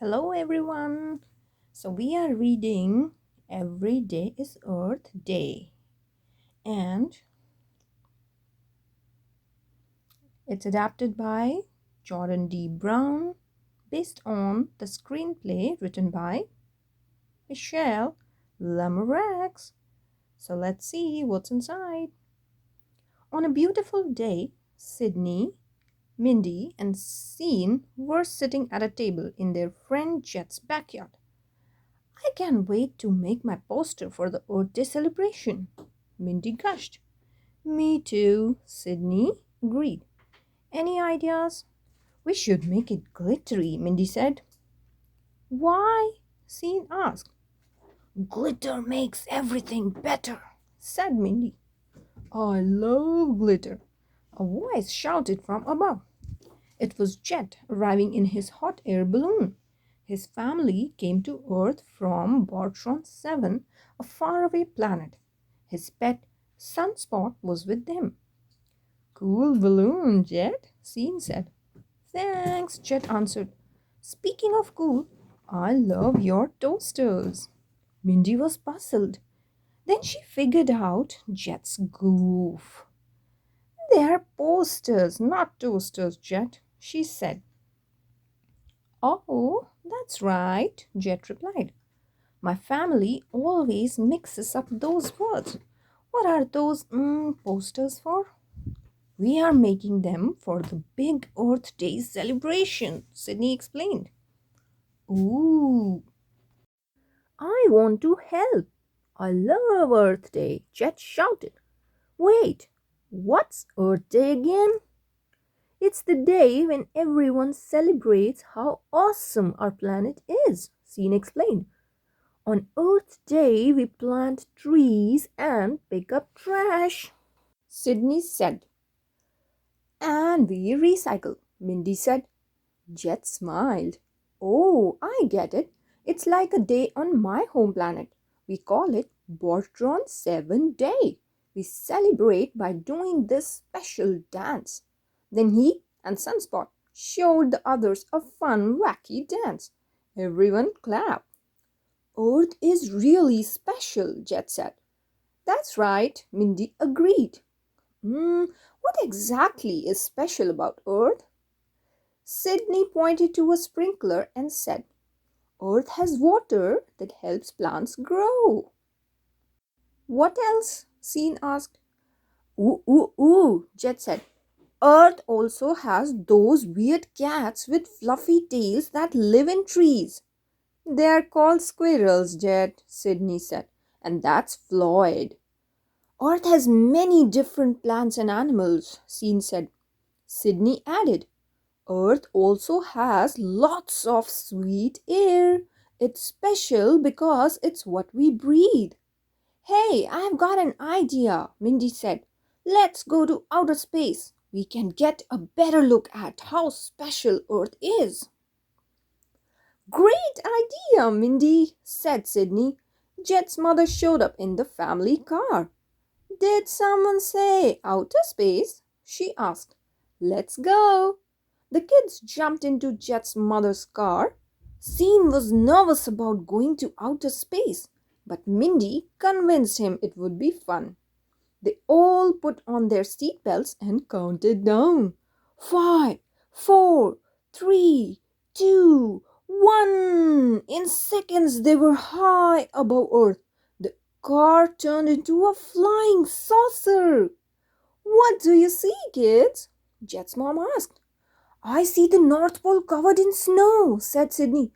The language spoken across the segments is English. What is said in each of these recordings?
Hello everyone. So we are reading Every Day is Earth Day and it's adapted by Jordan D. Brown based on the screenplay written by Michelle Lamoreaux. So let's see what's inside. On a beautiful day, Sydney, Mindy and Sean were sitting at a table in their friend Jet's backyard. I can't wait to make my poster for the Earth Day celebration, Mindy gushed. Me too, Sydney agreed. Any ideas? We should make it glittery, Mindy said. Why? Sean asked. Glitter makes everything better, said Mindy. I love glitter, a voice shouted from above. It was Jet arriving in his hot air balloon. His family came to Earth from Bortron 7, a faraway planet. His pet, Sunspot, was with them. Cool balloon, Jet, Sean said. Thanks, Jet answered. Speaking of cool, I love your toasters. Mindy was puzzled. Then she figured out Jet's goof. They're posters, not toasters, Jet, she said. Oh, that's right, Jet replied. My family always mixes up those words. What are those posters for? We are making them for the big Earth Day celebration, Sydney explained. Ooh, I want to help. I love Earth Day, Jet shouted. Wait, what's Earth Day again? It's the day when everyone celebrates how awesome our planet is, Sean explained. On Earth Day, we plant trees and pick up trash, Sydney said. And we recycle, Mindy said. Jet smiled. Oh, I get it. It's like a day on my home planet. We call it Bortron 7 Day. We celebrate by doing this special dance. Then he and Sunspot showed the others a fun, wacky dance. Everyone clapped. Earth is really special, Jet said. That's right, Mindy agreed. What exactly is special about Earth? Sydney pointed to a sprinkler and said, Earth has water that helps plants grow. What else? Sean asked. Ooh, Jet said. Earth also has those weird cats with fluffy tails that live in trees. They are called squirrels, Jet, Sydney said. And that's Floyd. Earth has many different plants and animals, Sean said. Sydney added, Earth also has lots of sweet air. It's special because it's what we breathe. Hey, I've got an idea, Mindy said. Let's go to outer space. We can get a better look at how special Earth is. Great idea, Mindy, said Sydney. Jet's mother showed up in the family car. Did someone say outer space? She asked. Let's go. The kids jumped into Jet's mother's car. Sean was nervous about going to outer space, but Mindy convinced him it would be fun. They all put on their seatbelts and counted down. 5, 4, 3, 2, 1. In seconds, they were high above Earth. The car turned into a flying saucer. What do you see, kids? Jet's mom asked. I see the North Pole covered in snow, said Sydney.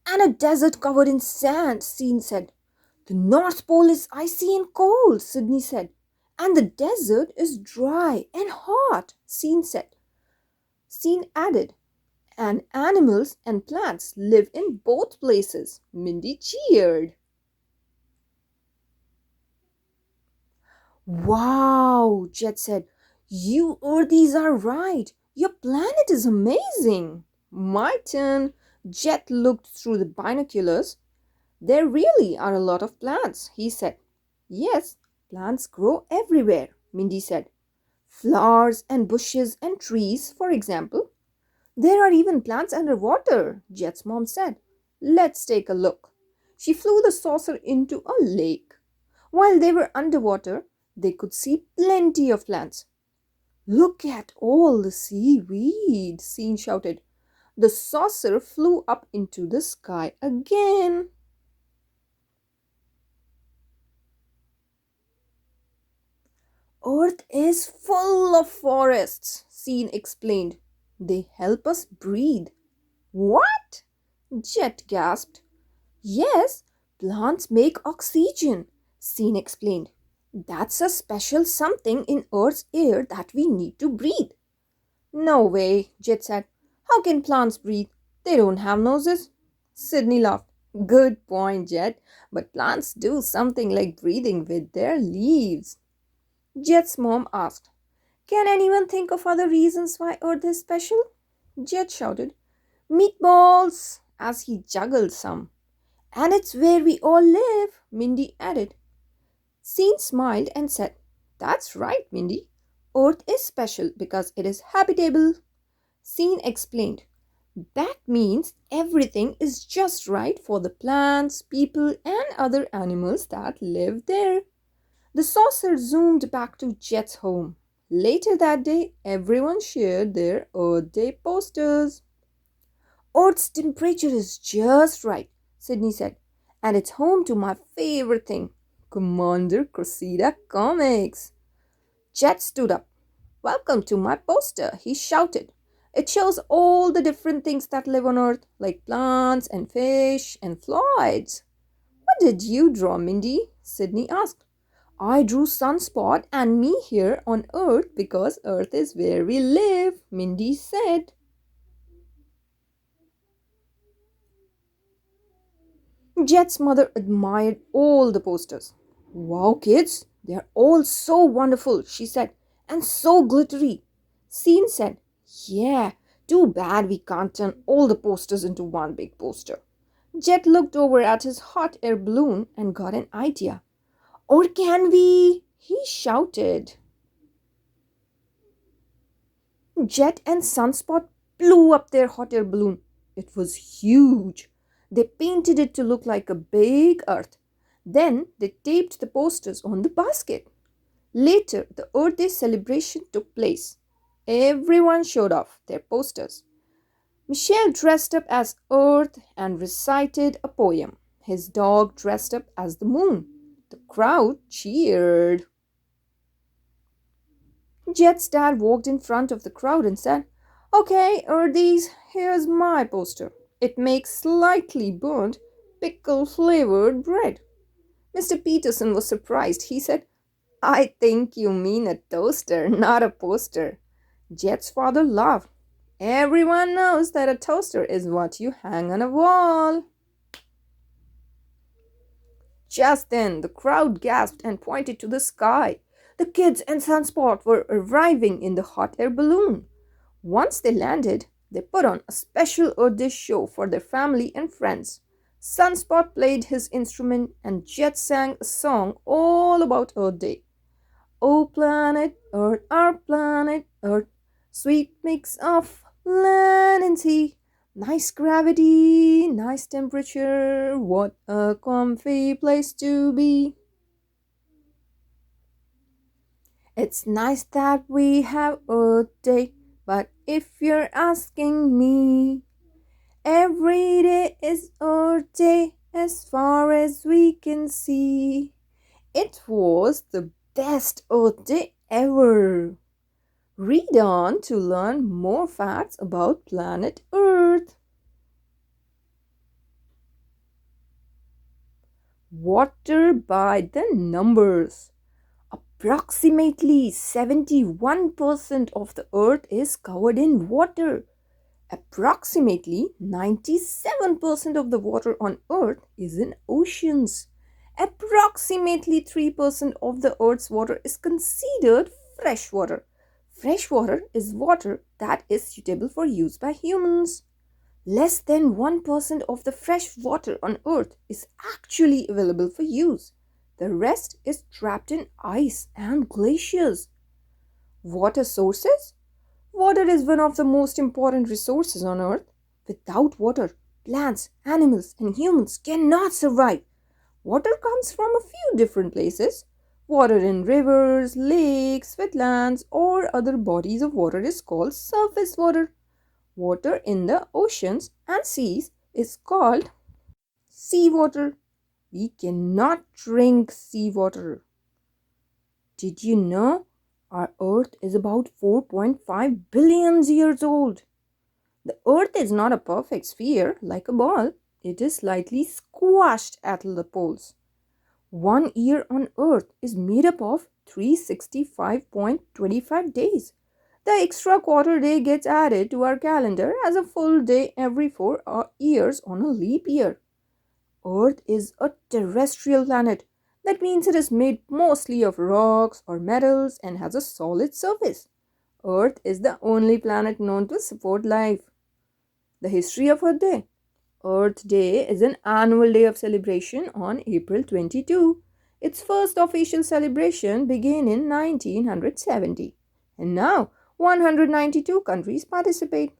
And a desert covered in sand, Sean said. The North Pole is icy and cold, Sydney said. And the desert is dry and hot, Sean said. Sean added. And animals and plants live in both places, Mindy cheered. Wow, Jet said. You Earthies are right. Your planet is amazing. My turn. Jet looked through the binoculars. There really are a lot of plants, he said. Yes, plants grow everywhere, Mindy said. Flowers and bushes and trees, for example. There are even plants underwater, Jet's mom said. Let's take a look. She flew the saucer into a lake. While they were underwater, they could see plenty of plants. Look at all the seaweed, Scene shouted. The saucer flew up into the sky again. Earth is full of forests, Scene explained. They help us breathe. What? Jet gasped. Yes, plants make oxygen, Scene explained. That's a special something in Earth's air that we need to breathe. No way, Jet said. How can plants breathe? They don't have noses. Sydney laughed. Good point, Jet. But plants do something like breathing with their leaves. Jet's mom asked, can anyone think of other reasons why Earth is special? Jet shouted, meatballs, as he juggled some. And it's where we all live, Mindy added. Scene smiled and said, that's right, Mindy. Earth is special because it is habitable. Scene explained, that means everything is just right for the plants, people, and other animals that live there. The saucer zoomed back to Jet's home. Later that day, everyone shared their Earth Day posters. Earth's temperature is just right, Sydney said, and it's home to my favorite thing, Commander Cressida comics. Jet stood up. Welcome to my poster, he shouted. It shows all the different things that live on Earth, like plants and fish and flies. What did you draw, Mindy? Sydney asked. I drew Sunspot and me here on Earth because Earth is where we live, Mindy said. Jet's mother admired all the posters. Wow, kids, they're all so wonderful, she said, and so glittery. Scene said, yeah, too bad we can't turn all the posters into one big poster. Jet looked over at his hot air balloon and got an idea. Or can we? He shouted. Jet and Sunspot blew up their hot air balloon. It was huge. They painted it to look like a big earth. Then they taped the posters on the basket. Later, the Earth Day celebration took place. Everyone showed off their posters. Michelle dressed up as Earth and recited a poem. His dog dressed up as the moon. The crowd cheered. Jet's dad walked in front of the crowd and said, okay, Earthies, here's my poster. It makes slightly burnt, pickle-flavored bread. Mr. Peterson was surprised. He said, I think you mean a toaster, not a poster. Jet's father laughed. Everyone knows that a toaster is what you hang on a wall. Just then, the crowd gasped and pointed to the sky. The kids and Sunspot were arriving in the hot air balloon. Once they landed, they put on a special Earth Day show for their family and friends. Sunspot played his instrument and Jet sang a song all about Earth Day. Oh planet Earth, our planet Earth, sweet mix of land and sea. Nice gravity, nice temperature, what a comfy place to be. It's nice that we have Earth Day, but if you're asking me, every day is Earth Day as far as we can see. It was the best Earth Day ever. Read on to learn more facts about planet Earth. Water by the numbers. Approximately 71% of the Earth is covered in water. Approximately 97% of the water on Earth is in oceans. Approximately 3% of the Earth's water is considered fresh water. Fresh water is water that is suitable for use by humans. Less than 1% of the fresh water on Earth is actually available for use. The rest is trapped in ice and glaciers. Water sources? Water is one of the most important resources on earth. Without water, plants, animals, and humans cannot survive. Water comes from a few different places. Water in rivers, lakes, wetlands, or other bodies of water is called surface water. Water in the oceans and seas is called seawater. We cannot drink seawater. Did you know our Earth is about 4.5 billion years old? The Earth is not a perfect sphere like a ball, it is slightly squashed at the poles. 1 year on Earth is made up of 365.25 days. The extra quarter day gets added to our calendar as a full day every 4 years on a leap year. Earth is a terrestrial planet. That means it is made mostly of rocks or metals and has a solid surface. Earth is the only planet known to support life. The history of Earth Day. Earth Day is an annual day of celebration on April 22. Its first official celebration began in 1970, and now 192 countries participate.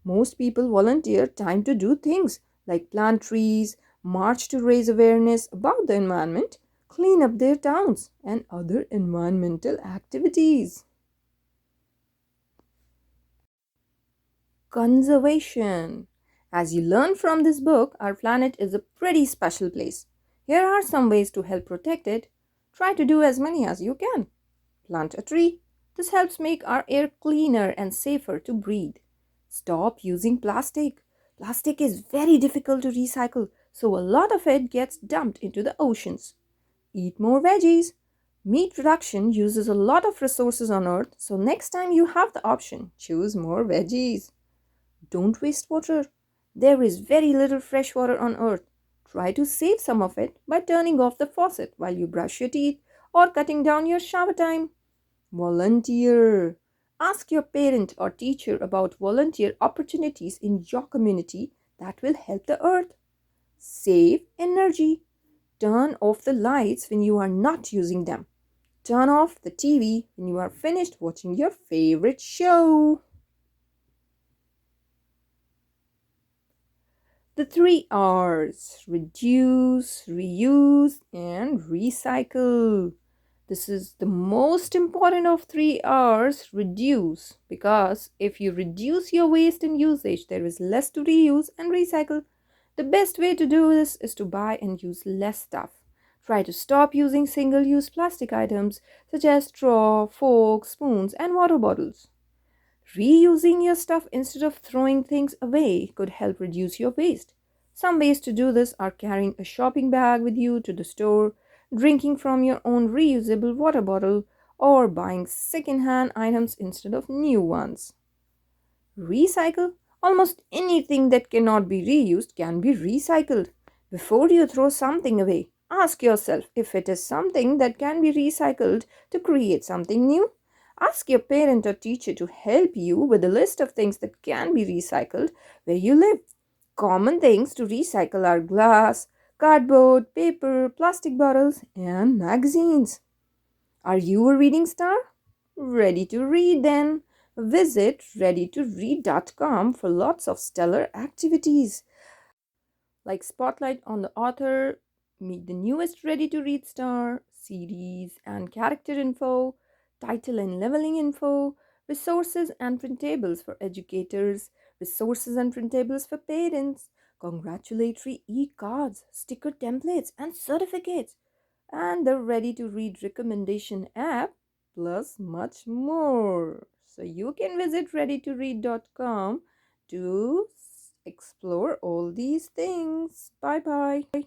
Most people volunteer time to do things like plant trees, march to raise awareness about the environment, clean up their towns, and other environmental activities. Conservation. As you learn from this book, our planet is a pretty special place. Here are some ways to help protect it. Try to do as many as you can. Plant a tree. This helps make our air cleaner and safer to breathe. Stop using plastic. Plastic is very difficult to recycle, so a lot of it gets dumped into the oceans. Eat more veggies. Meat production uses a lot of resources on Earth, so next time you have the option, choose more veggies. Don't waste water. There is very little fresh water on Earth. Try to save some of it by turning off the faucet while you brush your teeth or cutting down your shower time. Volunteer. Ask your parent or teacher about volunteer opportunities in your community that will help the earth. Save energy. Turn off the lights when you are not using them. Turn off the TV when you are finished watching your favorite show. The three R's: reduce, reuse, and recycle. This is the most important of three R's: reduce, because if you reduce your waste and usage, there is less to reuse and recycle. The best way to do this is to buy and use less stuff. Try to stop using single use plastic items such as straw, forks, spoons, and water bottles. Reusing your stuff instead of throwing things away could help reduce your waste. Some ways to do this are carrying a shopping bag with you to the store, drinking from your own reusable water bottle, or buying second-hand items instead of new ones. Recycle. Almost anything that cannot be reused can be recycled. Before you throw something away, ask yourself if it is something that can be recycled to create something new. Ask your parent or teacher to help you with a list of things that can be recycled where you live. Common things to recycle are glass, cardboard, paper, plastic bottles, and magazines. Are you a reading star? Ready to read then? Visit readytoread.com for lots of stellar activities like Spotlight on the Author, meet the newest Ready to Read star, series and character info, title and leveling info, resources and printables for educators, resources and printables for parents, congratulatory e-cards, sticker templates and certificates, and the Ready to Read recommendation app, plus much more. So you can visit readytoread.com to explore all these things. Bye bye.